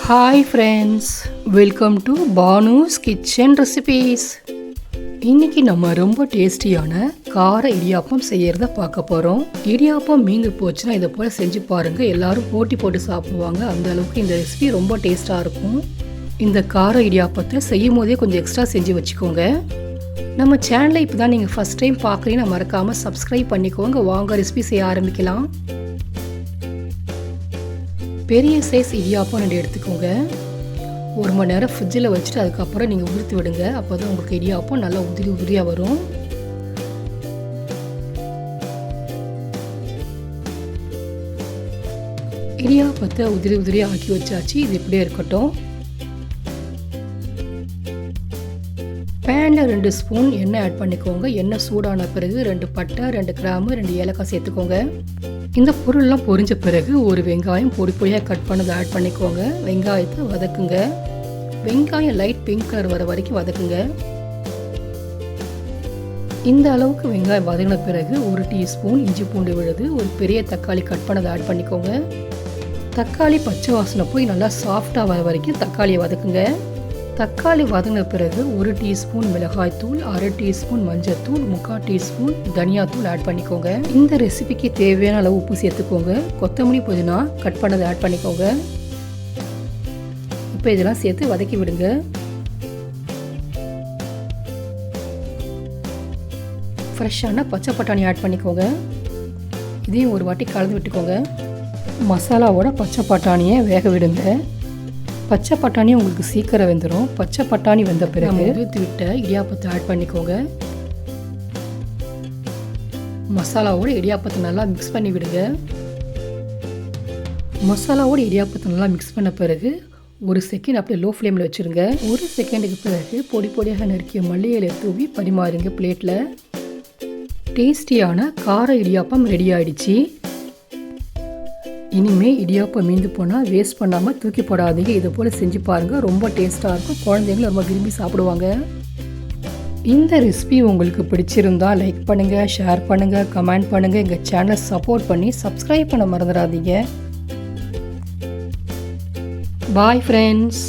Hi friends, welcome to Banu's kitchen recipes. இன்றைக்கி நம்ம ரொம்ப டேஸ்டியான கார இடியாப்பம் செய்கிறத பார்க்க போகிறோம். இடியாப்பம் மீந்து போச்சுன்னா இதை போல் செஞ்சு பாருங்கள், எல்லோரும் போட்டி போட்டு சாப்பிடுவாங்க. அந்த அளவுக்கு இந்த ரெசிபி ரொம்ப டேஸ்ட்டாக இருக்கும். இந்த கார இடியாப்பத்தை செய்யும் போதே கொஞ்சம் எக்ஸ்ட்ரா செஞ்சு வச்சுக்கோங்க. நம்ம சேனலை இப்போ தான் நீங்கள் ஃபஸ்ட் டைம் பார்க்குறீங்கன்னா மறக்காமல் சப்ஸ்கிரைப் பண்ணிக்கோங்க. வாங்க ரெசிபி செய்ய ஆரம்பிக்கலாம். பெரிய சைஸ் இடியாப்பம் 2 எடுத்துக்கோங்க. 1 மணி நேரம் ஃப்ரிட்ஜில் வச்சுட்டு அதுக்கப்புறம் நீங்கள் உதிர்த்து விடுங்க. அப்போ தான் உங்களுக்கு இடியாப்பம் நல்லா உதிரியாக வரும். இடியாப்பத்தை உதிரியாக ஆக்கி வச்சாச்சு. இது இப்படியே இருக்கட்டும். பேனில் 2 ஸ்பூன் எண்ணெய் ஆட் பண்ணிக்கோங்க. எண்ணெய் சூடான பிறகு 2 பட்டை, 2 கிராம்பு, 2 ஏலக்காய் சேர்த்துக்கோங்க. இந்த பொருள்லாம் பொரிஞ்ச பிறகு ஒரு வெங்காயம் பொடியாக கட் பண்ணதை ஆட் பண்ணிக்கோங்க. வெங்காயத்தை வதக்குங்க. வெங்காயம் லைட் பிங்க் கலர் வர வரைக்கும் வதக்குங்க. இந்த அளவுக்கு வெங்காயம் வதங்கின பிறகு 1 டீஸ்பூன் இஞ்சி பூண்டு விழுது, ஒரு பெரிய தக்காளி கட் பண்ணதை ஆட் பண்ணிக்கோங்க. தக்காளி பச்சை வாசனை போய் நல்லா சாஃப்டாக வர வரைக்கும் தக்காளியை வதக்குங்க. தக்காளி வதங்கின பிறகு 1 டீஸ்பூன் மிளகாய்த்தூள், 1/2 டீஸ்பூன் மஞ்சள்தூள், 3/4 டீஸ்பூன் தனியாத்தூள் ஆட் பண்ணிக்கோங்க. இந்த ரெசிபிக்கு தேவையான அளவு உப்பு சேர்த்துக்கோங்க. கொத்தமல்லி புதினா கட் பண்ணதை ஆட் பண்ணிக்கோங்க. இப்போ இதெல்லாம் சேர்த்து வதக்கி விடுங்க. ஃப்ரெஷ்ஷான பச்சை பட்டாணி ஆட் பண்ணிக்கோங்க. இதையும் ஒரு வாட்டி கலந்து விட்டுக்கோங்க. மசாலாவோட பச்சை பட்டாணியை வேக விடுங்க. பச்சை பட்டாணி உங்களுக்கு சீக்கிரம் வெந்துடும். பச்சை பட்டாணி வெந்த பிறகு உதிர்த்து விட்ட இடியாப்பத்தை ஆட் பண்ணிக்கோங்க. மசாலாவோட இடியாப்பத்தை நல்லா மிக்ஸ் பண்ணி விடுங்க. மசாலாவோட இடியாப்பத்தை நல்லா மிக்ஸ் பண்ண பிறகு 1 செகண்ட் அப்படியே லோ ஃப்ளேமில் வச்சுருங்க. 1 செகண்டுக்கு பிறகு பொடியாக நறுக்கிய மல்லி இலையை தூவி பரிமாறுங்க பிளேட்டில். டேஸ்டியான கார இடியாப்பம் ரெடி ஆகிடுச்சு. இனிமேல் இடியாப்பம் மீந்து போனால் வேஸ்ட் பண்ணாமல் தூக்கி போடாதீங்க. இதை போல் செஞ்சு பாருங்கள், ரொம்ப டேஸ்ட்டாக இருக்கும். குழந்தைங்களும் ரொம்ப விரும்பி சாப்பிடுவாங்க. இந்த ரெசிபி உங்களுக்கு பிடிச்சிருந்தா லைக் பண்ணுங்கள், ஷேர் பண்ணுங்கள், கமெண்ட் பண்ணுங்கள். எங்கள் சேனலை சப்போர்ட் பண்ணி சப்ஸ்கிரைப் பண்ண மறந்துடாதீங்க. Bye friends.